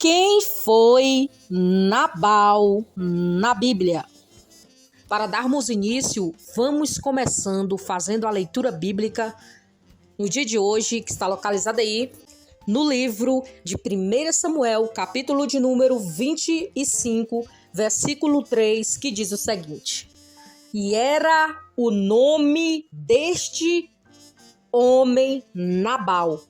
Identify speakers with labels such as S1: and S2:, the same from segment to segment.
S1: Quem foi Nabal na Bíblia? Para darmos início, vamos começando fazendo a leitura bíblica no dia de hoje, que está localizada aí no livro de 1 Samuel, capítulo de número 25, versículo 3, que diz o seguinte: E era o nome deste homem Nabal,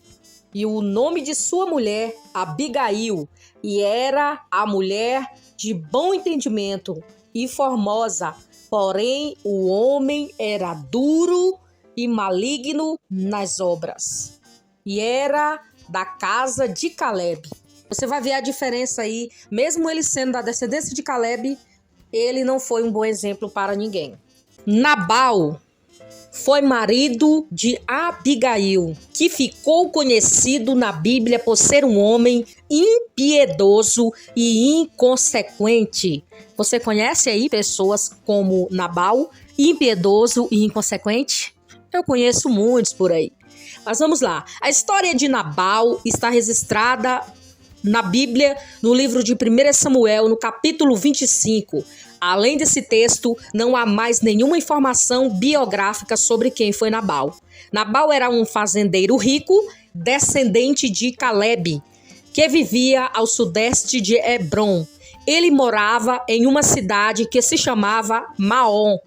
S1: e o nome de sua mulher Abigail, e era a mulher de bom entendimento e formosa, porém o homem era duro e maligno nas obras, e era da casa de Caleb. Você vai ver a diferença aí, mesmo ele sendo da descendência de Caleb, ele não foi um bom exemplo para ninguém. Nabal foi marido de Abigail, que ficou conhecido na Bíblia por ser um homem impiedoso e inconsequente. Você conhece aí pessoas como Nabal, impiedoso e inconsequente? Eu conheço muitos por aí. Mas vamos lá. A história de Nabal está registrada na Bíblia, no livro de 1 Samuel, no capítulo 25. Além desse texto, não há mais nenhuma informação biográfica sobre quem foi Nabal. Nabal era um fazendeiro rico, descendente de Caleb, que vivia ao sudeste de Hebrom. Ele morava em uma cidade que se chamava Maom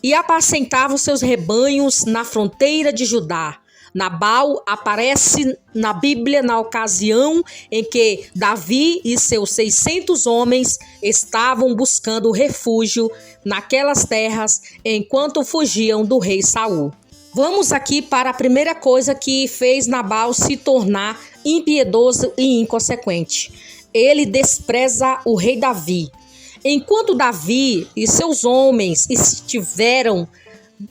S1: e apacentava os seus rebanhos na fronteira de Judá. Nabal aparece na Bíblia na ocasião em que Davi e seus 600 homens estavam buscando refúgio naquelas terras enquanto fugiam do rei Saul. Vamos aqui para a primeira coisa que fez Nabal se tornar impiedoso e inconsequente. Ele despreza o rei Davi. Enquanto Davi e seus homens estiveram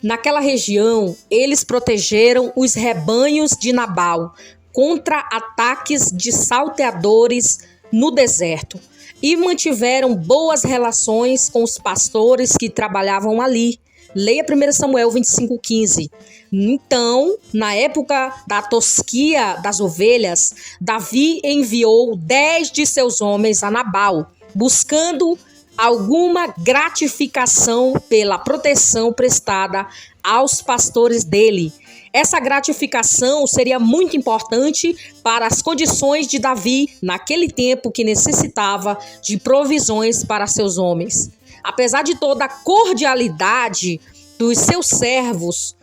S1: naquela região, eles protegeram os rebanhos de Nabal contra ataques de salteadores no deserto e mantiveram boas relações com os pastores que trabalhavam ali. Leia 1 Samuel 25:15. Então, na época da tosquia das ovelhas, Davi enviou 10 de seus homens a Nabal, buscando alguma gratificação pela proteção prestada aos pastores dele. Essa gratificação seria muito importante para as condições de Davi naquele tempo, que necessitava de provisões para seus homens. Apesar de toda a cordialidade dos seus servos,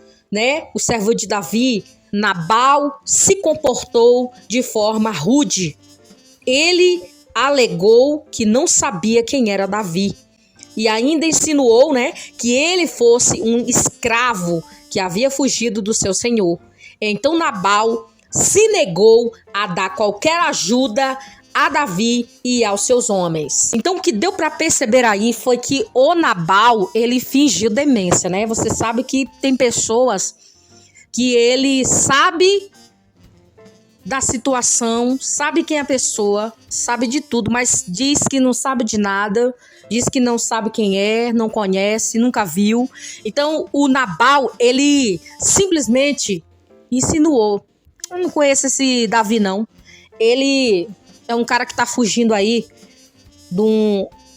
S1: o servo de Davi, Nabal se comportou de forma rude. Ele alegou que não sabia quem era Davi e ainda insinuou, que ele fosse um escravo que havia fugido do seu senhor. Então Nabal se negou a dar qualquer ajuda a Davi e aos seus homens. Então o que deu para perceber aí foi que o Nabal, ele fingiu demência, Você sabe que tem pessoas que ele sabe da situação, sabe quem é a pessoa, sabe de tudo, mas diz que não sabe de nada, diz que não sabe quem é, não conhece, nunca viu. Então o Nabal, ele simplesmente insinuou: eu não conheço esse Davi não, ele é um cara que tá fugindo aí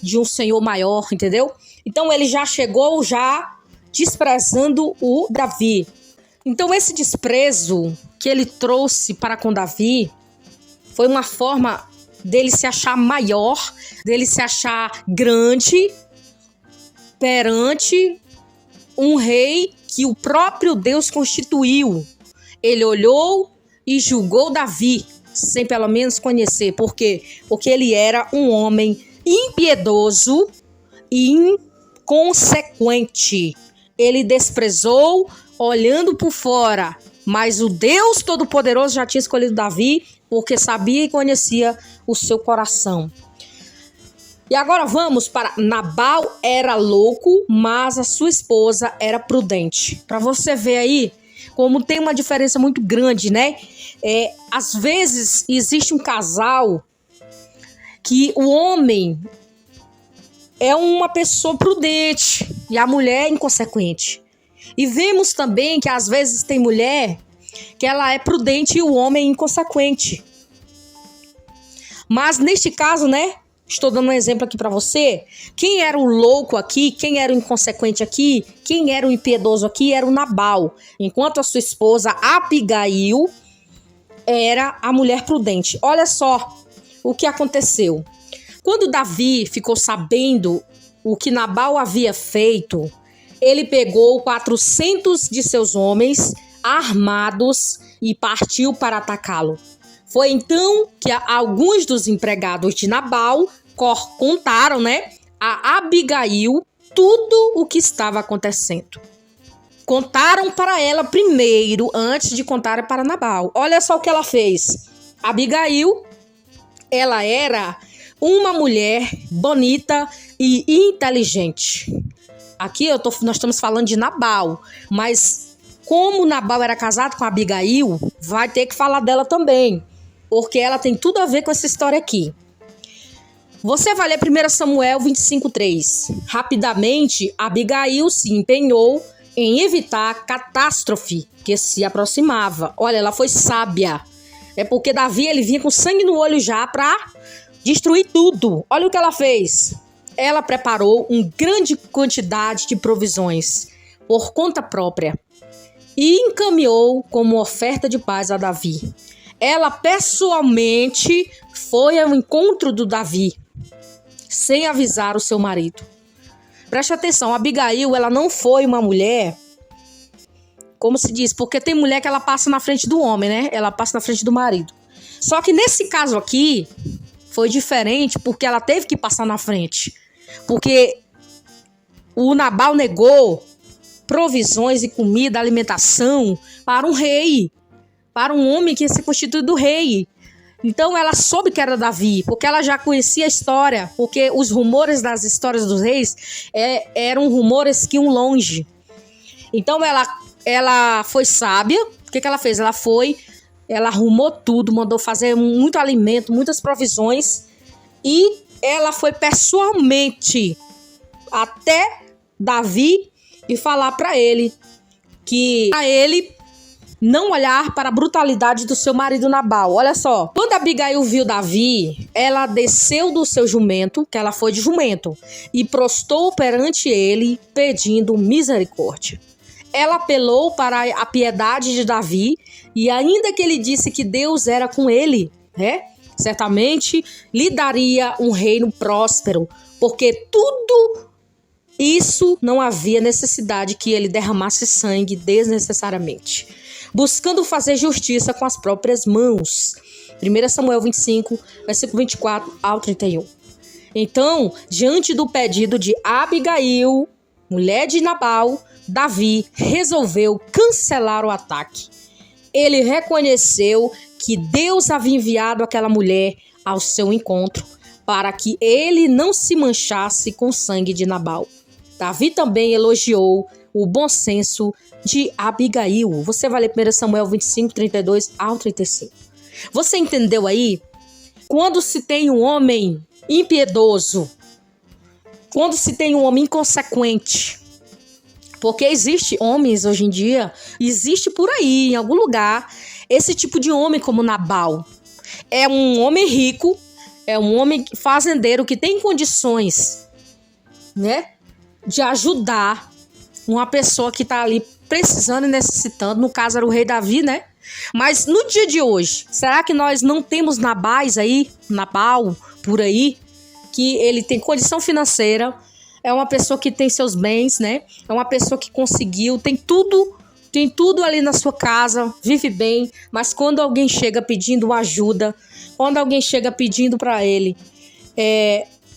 S1: de um senhor maior, entendeu? Então ele já chegou desprezando o Davi. Então esse desprezo que ele trouxe para com Davi foi uma forma dele se achar maior, dele se achar grande perante um rei que o próprio Deus constituiu. Ele olhou e julgou Davi sem pelo menos conhecer. Por quê? Porque ele era um homem impiedoso e inconsequente. Ele desprezou olhando por fora, mas o Deus Todo-Poderoso já tinha escolhido Davi porque sabia e conhecia o seu coração. E agora vamos para Nabal. Era louco, mas a sua esposa era prudente. Para você ver aí como tem uma diferença muito grande, às vezes existe um casal que o homem é uma pessoa prudente e a mulher é inconsequente. E vemos também que às vezes tem mulher que ela é prudente e o homem é inconsequente. Mas neste caso, né? Estou dando um exemplo aqui para você. Quem era o louco aqui, quem era o inconsequente aqui, quem era o impiedoso aqui era o Nabal. Enquanto a sua esposa Abigail era a mulher prudente. Olha só o que aconteceu. Quando Davi ficou sabendo o que Nabal havia feito, ele pegou 400 de seus homens armados e partiu para atacá-lo. Foi então que alguns dos empregados de Nabal contaram, né, a Abigail tudo o que estava acontecendo. Contaram para ela primeiro, antes de contar para Nabal. Olha só o que ela fez. Abigail, ela era uma mulher bonita e inteligente. Aqui nós estamos falando de Nabal, mas como Nabal era casado com Abigail, vai ter que falar dela também, porque ela tem tudo a ver com essa história aqui. Você vai ler 1 Samuel 25:3. Rapidamente, Abigail se empenhou em evitar a catástrofe que se aproximava. Olha, ela foi sábia. É porque Davi ele vinha com sangue no olho já para destruir tudo. Olha o que ela fez. Ela preparou uma grande quantidade de provisões por conta própria e encaminhou como oferta de paz a Davi. Ela pessoalmente foi ao encontro do Davi, sem avisar o seu marido. Preste atenção, Abigail, ela não foi uma mulher, como se diz, porque tem mulher que ela passa na frente do homem, né? Ela passa na frente do marido. Só que nesse caso aqui, foi diferente porque ela teve que passar na frente. Porque o Nabal negou provisões e comida, alimentação para um rei, para um homem que ia ser constituído rei. Então ela soube que era Davi, porque ela já conhecia a história, porque os rumores das histórias dos reis eram rumores que iam longe. Então ela foi sábia. O que ela fez? Ela arrumou tudo, mandou fazer muito alimento, muitas provisões, e ela foi pessoalmente até Davi e falar para ele que a ele não olhar para a brutalidade do seu marido Nabal. Olha só, quando Abigail viu Davi, ela desceu do seu jumento, que ela foi de jumento, e prostou perante ele, pedindo misericórdia. Ela apelou para a piedade de Davi, e ainda que ele disse que Deus era com ele, né? Certamente lhe daria um reino próspero, porque tudo isso não havia necessidade que ele derramasse sangue desnecessariamente, buscando fazer justiça com as próprias mãos. 1 Samuel 25, versículo 24 ao 31. Então, diante do pedido de Abigail, mulher de Nabal, Davi resolveu cancelar o ataque. Ele reconheceu que Deus havia enviado aquela mulher ao seu encontro para que ele não se manchasse com o sangue de Nabal. Davi também elogiou o bom senso de Abigail. Você vai ler 1 Samuel 25, 32 ao 35. Você entendeu aí? Quando se tem um homem impiedoso, quando se tem um homem inconsequente, porque existe homens hoje em dia, existe por aí, em algum lugar, esse tipo de homem como Nabal. É um homem rico, é um homem fazendeiro que tem condições, né, de ajudar uma pessoa que está ali precisando e necessitando. No caso era o rei Davi, né? Mas no dia de hoje, será que nós não temos Nabais aí, Nabal por aí, que ele tem condição financeira, é uma pessoa que tem seus bens, né? É uma pessoa que conseguiu, tem tudo ali na sua casa, vive bem, mas quando alguém chega pedindo ajuda, quando alguém chega pedindo para ele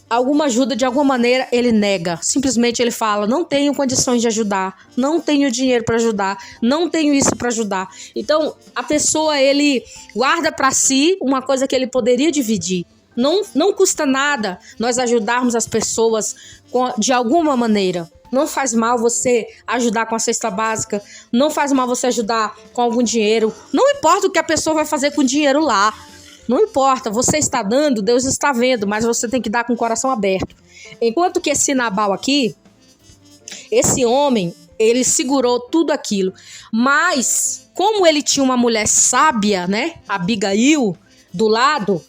S1: alguma ajuda de alguma maneira, ele nega. Simplesmente ele fala: não tenho condições de ajudar, não tenho dinheiro para ajudar, não tenho isso para ajudar. Então a pessoa, ele guarda para si uma coisa que ele poderia dividir. Não custa nada nós ajudarmos as pessoas de alguma maneira. Não faz mal você ajudar com a cesta básica, não faz mal você ajudar com algum dinheiro. Não importa o que a pessoa vai fazer com o dinheiro lá. Não importa, você está dando, Deus está vendo, mas você tem que dar com o coração aberto. Enquanto que esse Nabal aqui, esse homem, ele segurou tudo aquilo. Mas, como ele tinha uma mulher sábia, né, Abigail, do lado,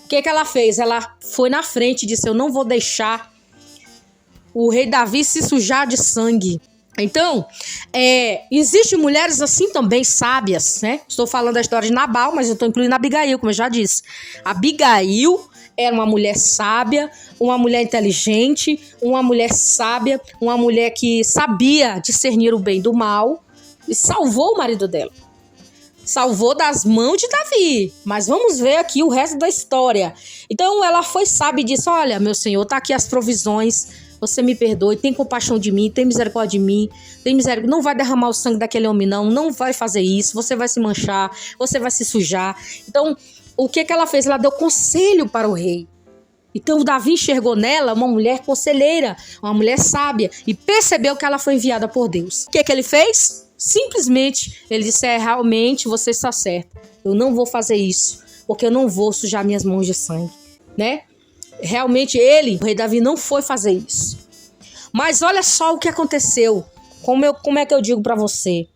S1: O que ela fez? Ela foi na frente e disse: eu não vou deixar o rei Davi se sujar de sangue. Então, existem mulheres assim também, sábias, né? Estou falando da história de Nabal, mas eu estou incluindo a Abigail, como eu já disse. Abigail era uma mulher sábia, uma mulher inteligente, uma mulher sábia, uma mulher que sabia discernir o bem do mal e salvou o marido dela. Salvou das mãos de Davi. Mas vamos ver aqui o resto da história. Então ela foi sábia e disse: olha, meu senhor, tá aqui as provisões. Você me perdoe, tem compaixão de mim, tem misericórdia de mim, tem misericórdia. Não vai derramar o sangue daquele homem, não vai fazer isso. Você vai se manchar, você vai se sujar. Então, o que ela fez? Ela deu conselho para o rei. Então, Davi enxergou nela uma mulher conselheira, uma mulher sábia, e percebeu que ela foi enviada por Deus. O que ele fez? Simplesmente, ele disse: realmente você está certa. Eu não vou fazer isso, porque eu não vou sujar minhas mãos de sangue, né? Realmente o rei Davi, não foi fazer isso. Mas olha só o que aconteceu. Como é que eu digo para você?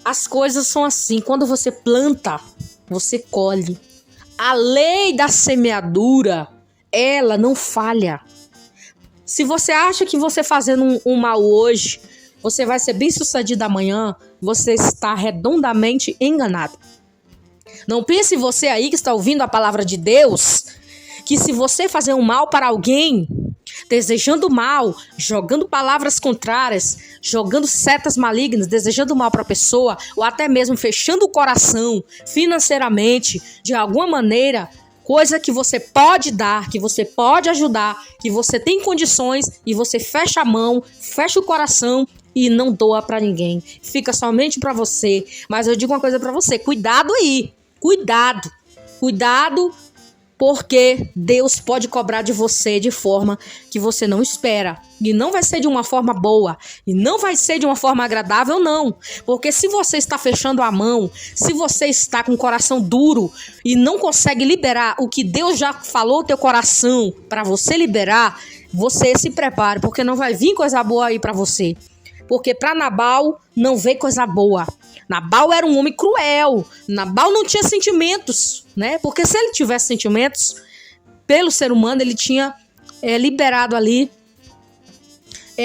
S1: As coisas são assim. Quando você planta, você colhe. A lei da semeadura, ela não falha. Se você acha que você fazendo um mal hoje, você vai ser bem sucedido amanhã, você está redondamente enganado. Não pense você aí que está ouvindo a palavra de Deus, que se você fazer um mal para alguém, desejando mal, jogando palavras contrárias, jogando setas malignas, desejando mal para a pessoa, ou até mesmo fechando o coração financeiramente, de alguma maneira, coisa que você pode dar, que você pode ajudar, que você tem condições, e você fecha a mão, fecha o coração e não doa para ninguém. Fica somente para você. Mas eu digo uma coisa para você: cuidado aí, cuidado, porque Deus pode cobrar de você de forma que você não espera. E não vai ser de uma forma boa. E não vai ser de uma forma agradável, não. Porque se você está fechando a mão, se você está com o coração duro e não consegue liberar o que Deus já falou no teu coração para você liberar, você se prepare, porque não vai vir coisa boa aí para você. Porque para Nabal não veio coisa boa. Nabal era um homem cruel. Nabal não tinha sentimentos, né? Porque se ele tivesse sentimentos pelo ser humano, ele tinha liberado ali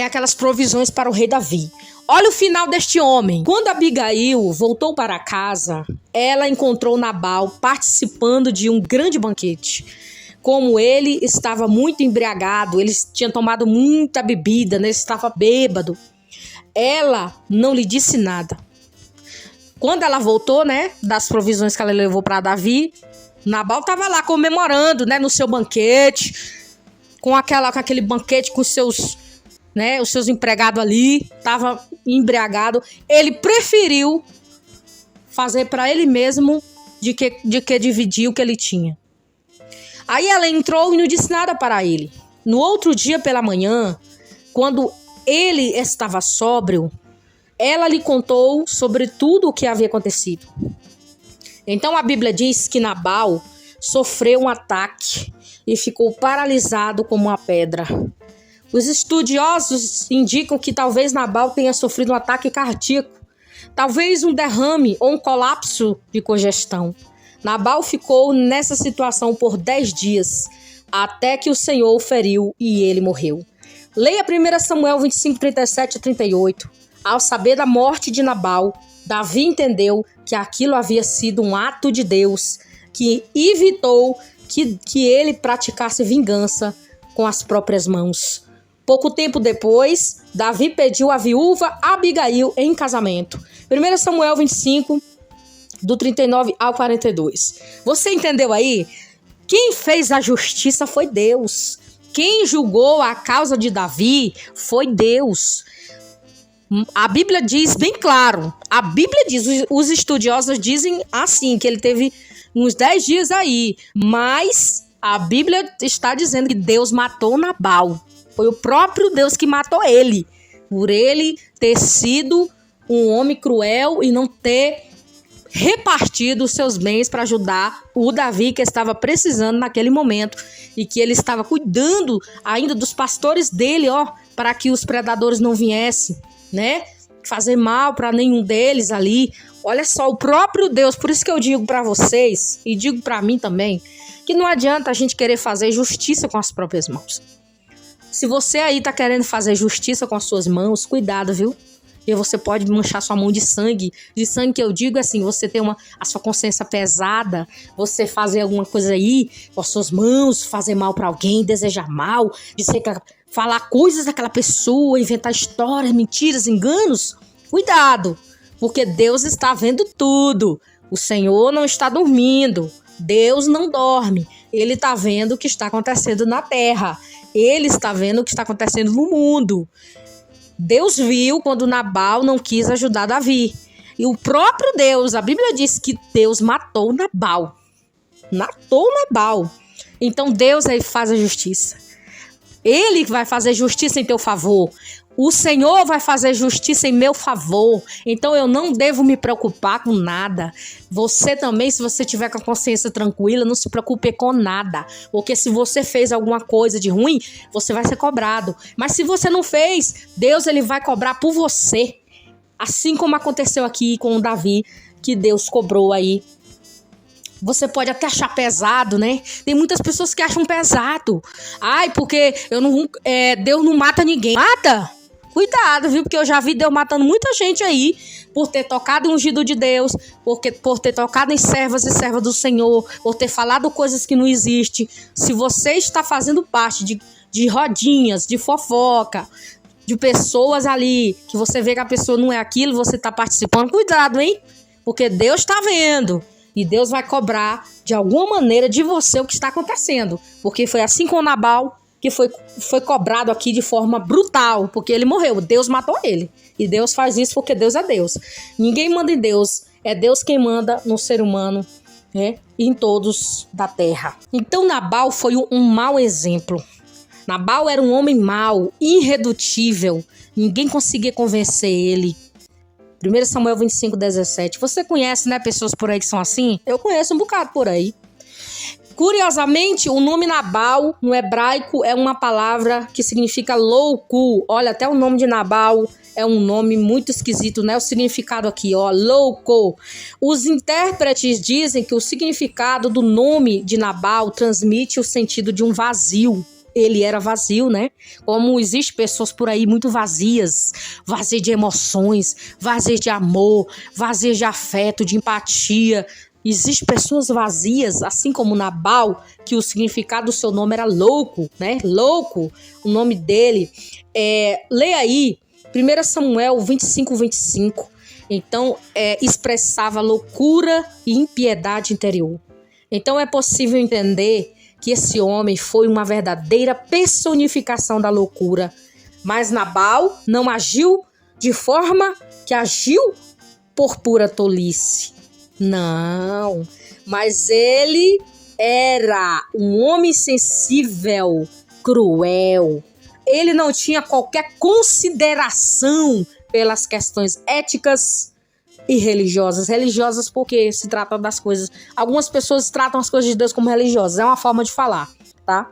S1: aquelas provisões para o rei Davi. Olha o final deste homem. Quando Abigail voltou para casa, ela encontrou Nabal participando de um grande banquete. Como ele estava muito embriagado, ele tinha tomado muita bebida, né? Ele estava bêbado. Ela não lhe disse nada. Quando ela voltou, né, das provisões que ela levou para Davi, Nabal estava lá comemorando, né, no seu banquete, com aquele banquete com os seus empregados ali, estava embriagado. Ele preferiu fazer para ele mesmo de que dividir o que ele tinha. Aí ela entrou e não disse nada para ele. No outro dia pela manhã, quando ele estava sóbrio, ela lhe contou sobre tudo o que havia acontecido. Então a Bíblia diz que Nabal sofreu um ataque e ficou paralisado como uma pedra. Os estudiosos indicam que talvez Nabal tenha sofrido um ataque cardíaco, talvez um derrame ou um colapso de congestão. Nabal ficou nessa situação por 10 dias, até que o Senhor o feriu e ele morreu. Leia 1 Samuel 25, 37 e 38. Ao saber da morte de Nabal, Davi entendeu que aquilo havia sido um ato de Deus, que evitou que ele praticasse vingança com as próprias mãos. Pouco tempo depois, Davi pediu a viúva Abigail em casamento. 1 Samuel 25, do 39 ao 42. Você entendeu aí? Quem fez a justiça foi Deus. Quem julgou a causa de Davi foi Deus. A Bíblia diz bem claro, os estudiosos dizem assim, que ele teve uns 10 dias aí, mas a Bíblia está dizendo que Deus matou Nabal. Foi o próprio Deus que matou ele, por ele ter sido um homem cruel e não ter repartido os seus bens para ajudar o Davi, que estava precisando naquele momento, e que ele estava cuidando ainda dos pastores dele, para que os predadores não viessem, né, fazer mal para nenhum deles ali. Olha só, o próprio Deus. Por isso que eu digo para vocês, e digo para mim também, que não adianta a gente querer fazer justiça com as próprias mãos. Se você aí tá querendo fazer justiça com as suas mãos, cuidado, viu? Porque você pode manchar sua mão de sangue. De sangue que eu digo é assim, você ter a sua consciência pesada, você fazer alguma coisa aí com as suas mãos, fazer mal pra alguém, desejar mal, falar coisas daquela pessoa, inventar histórias, mentiras, enganos. Cuidado, porque Deus está vendo tudo. O Senhor não está dormindo. Deus não dorme. Ele está vendo o que está acontecendo na terra. Ele está vendo o que está acontecendo no mundo. Deus viu quando Nabal não quis ajudar Davi. E o próprio Deus, a Bíblia diz que Deus matou Nabal. Matou Nabal. Então Deus aí faz a justiça. Ele vai fazer justiça em teu favor. O Senhor vai fazer justiça em meu favor. Então eu não devo me preocupar com nada. Você também, se você tiver com a consciência tranquila, não se preocupe com nada. Porque se você fez alguma coisa de ruim, você vai ser cobrado. Mas se você não fez, Deus ele vai cobrar por você. Assim como aconteceu aqui com o Davi, que Deus cobrou aí. Você pode até achar pesado, né? Tem muitas pessoas que acham pesado. Ai, porque Deus não mata ninguém. Mata! Cuidado, viu? Porque eu já vi Deus matando muita gente aí por ter tocado em ungido de Deus, por ter tocado em servas e servas do Senhor, por ter falado coisas que não existem. Se você está fazendo parte de rodinhas, de fofoca, de pessoas ali, que você vê que a pessoa não é aquilo, você está participando, cuidado, hein? Porque Deus está vendo. E Deus vai cobrar de alguma maneira de você o que está acontecendo. Porque foi assim com Nabal, que foi cobrado aqui de forma brutal, porque ele morreu, Deus matou ele. E Deus faz isso porque Deus é Deus. Ninguém manda em Deus, é Deus quem manda no ser humano, né? E em todos da terra. Então Nabal foi um mau exemplo. Nabal era um homem mau, irredutível, ninguém conseguia convencer ele. 1 Samuel 25:17. Você conhece, né, pessoas por aí que são assim? Eu conheço um bocado por aí. Curiosamente, o nome Nabal, no hebraico, é uma palavra que significa louco. Olha, até o nome de Nabal é um nome muito esquisito, né? O significado aqui, ó, louco. Os intérpretes dizem que o significado do nome de Nabal transmite o sentido de um vazio. Ele era vazio, né? Como existem pessoas por aí muito vazias de emoções, vazias de amor, vazias de afeto, de empatia. Existem pessoas vazias, assim como Nabal, que o significado do seu nome era louco, né? Louco, o nome dele. Leia aí, 1 Samuel 25:25. Então, expressava loucura e impiedade interior. Então, é possível entender que esse homem foi uma verdadeira personificação da loucura. Mas Nabal não agiu de forma que agiu por pura tolice. Não, mas ele era um homem sensível, cruel. Ele não tinha qualquer consideração pelas questões éticas e religiosas. Religiosas porque se trata das coisas. Algumas pessoas tratam as coisas de Deus como religiosas. É uma forma de falar, tá?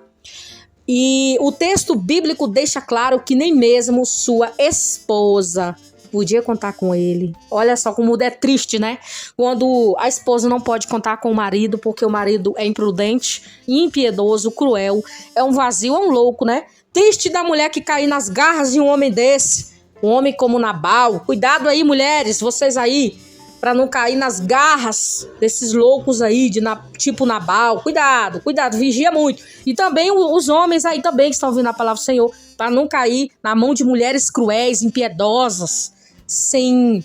S1: E o texto bíblico deixa claro que nem mesmo sua esposa podia contar com ele. Olha só como é triste, né? Quando a esposa não pode contar com o marido porque o marido é imprudente, impiedoso, cruel, é um vazio, é um louco, né? Triste da mulher que cair nas garras de um homem desse. Um homem como Nabal. Cuidado aí, mulheres, vocês aí, para não cair nas garras desses loucos aí, tipo Nabal. Cuidado, vigia muito. E também os homens aí também que estão ouvindo a palavra do Senhor, para não cair na mão de mulheres cruéis, impiedosas, sem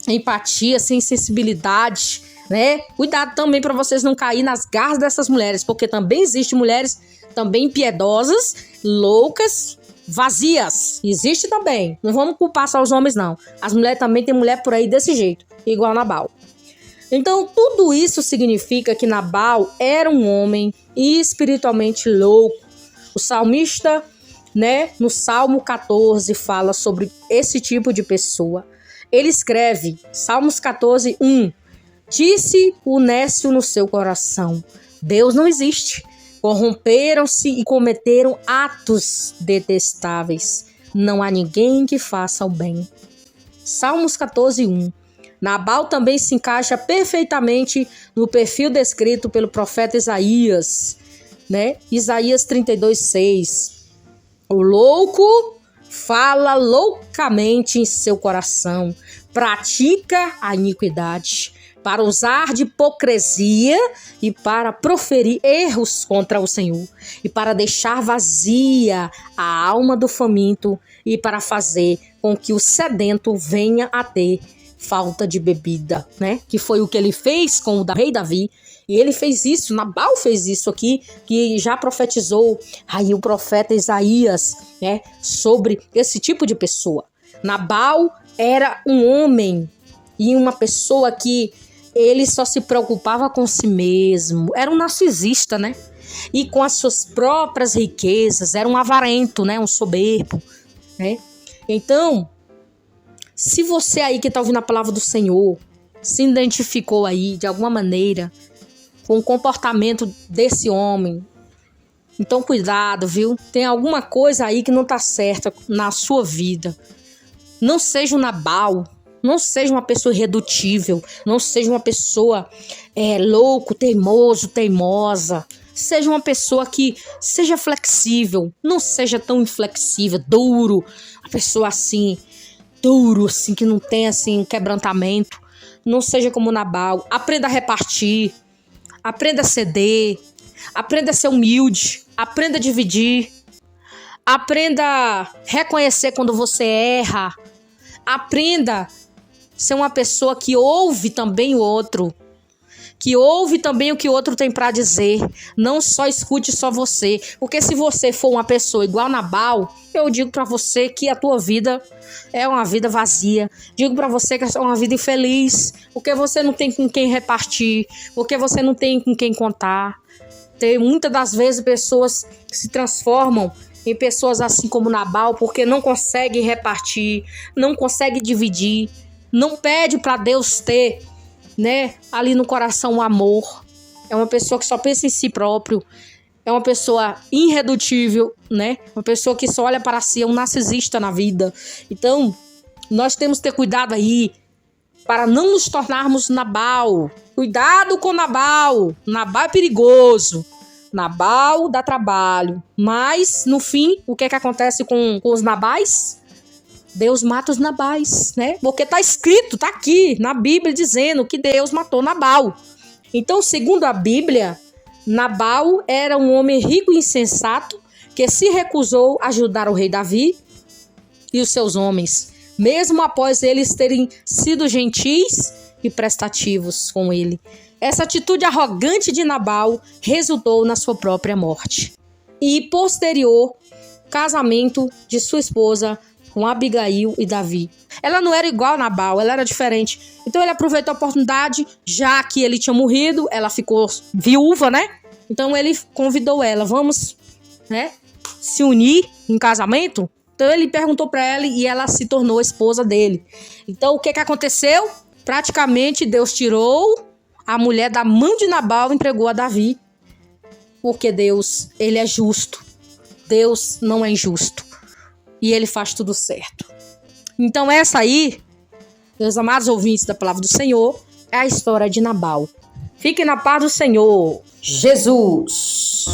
S1: empatia, sem sensibilidade, né? Cuidado também para vocês não cair nas garras dessas mulheres, porque também existem mulheres também impiedosas, loucas, vazias. Existe também. Não vamos culpar só os homens, não. As mulheres também, tem mulher por aí desse jeito, igual Nabal. Então, tudo isso significa que Nabal era um homem espiritualmente louco. O salmista, né, no Salmo 14, fala sobre esse tipo de pessoa. Ele escreve, Salmos 14:1, disse o nécio no seu coração: Deus não existe. Corromperam-se e cometeram atos detestáveis. Não há ninguém que faça o bem. Salmos 14:1. Nabal também se encaixa perfeitamente no perfil descrito pelo profeta Isaías, né? Isaías 32:6. O louco fala loucamente em seu coração, pratica a iniquidade, para usar de hipocrisia e para proferir erros contra o Senhor, e para deixar vazia a alma do faminto, e para fazer com que o sedento venha a ter falta de bebida, né? Que foi o que ele fez com o rei Davi. E ele fez isso, Nabal fez isso aqui, que já profetizou aí o profeta Isaías, né? Sobre esse tipo de pessoa. Nabal era um homem e uma pessoa que ele só se preocupava com si mesmo. Era um narcisista, né? E com as suas próprias riquezas. Era um avarento, né? Um soberbo, né? Então, se você aí que está ouvindo a palavra do Senhor se identificou aí de alguma maneira com o comportamento desse homem, então cuidado, viu? Tem alguma coisa aí que não está certa na sua vida. Não seja um Nabal, não seja uma pessoa irredutível, não seja uma pessoa louco, teimoso, teimosa. Seja uma pessoa que seja flexível, não seja tão inflexível, duro, uma pessoa assim, duro, assim, que não tem assim um quebrantamento. Não seja como Nabal. Aprenda a repartir, aprenda a ceder, aprenda a ser humilde, aprenda a dividir, aprenda a reconhecer quando você erra, aprenda a ser uma pessoa que ouve também o outro, que ouve também o que o outro tem para dizer. Não só escute só você. Porque se você for uma pessoa igual a Nabal, eu digo para você que a tua vida é uma vida vazia. Digo para você que é uma vida infeliz. Porque você não tem com quem repartir. Porque você não tem com quem contar. Tem muitas das vezes pessoas que se transformam em pessoas assim como Nabal porque não conseguem repartir, não conseguem dividir, não pede para Deus ter, né, ali no coração o amor. É uma pessoa que só pensa em si próprio. É uma pessoa irredutível, né? Uma pessoa que só olha para si, é um narcisista na vida. Então, nós temos que ter cuidado aí para não nos tornarmos Nabal. Cuidado com Nabal. Nabal é perigoso. Nabal dá trabalho. Mas, no fim, o que é que acontece com os Nabais? Deus mata os Nabais, né? Porque tá escrito, tá aqui na Bíblia dizendo que Deus matou Nabal. Então, segundo a Bíblia, Nabal era um homem rico e insensato que se recusou a ajudar o rei Davi e os seus homens, mesmo após eles terem sido gentis e prestativos com ele. Essa atitude arrogante de Nabal resultou na sua própria morte e posterior casamento de sua esposa com Abigail e Davi. Ela não era igual a Nabal, ela era diferente. Então ele aproveitou a oportunidade, já que ele tinha morrido, ela ficou viúva, né? Então ele convidou ela, vamos, né, se unir em casamento? Então ele perguntou para ela e ela se tornou a esposa dele. Então o que aconteceu? Praticamente Deus tirou a mulher da mão de Nabal e entregou a Davi. Porque Deus, ele é justo. Deus não é injusto. E ele faz tudo certo. Então essa aí, meus amados ouvintes da palavra do Senhor, é a história de Nabal. Fiquem na paz do Senhor. Jesus!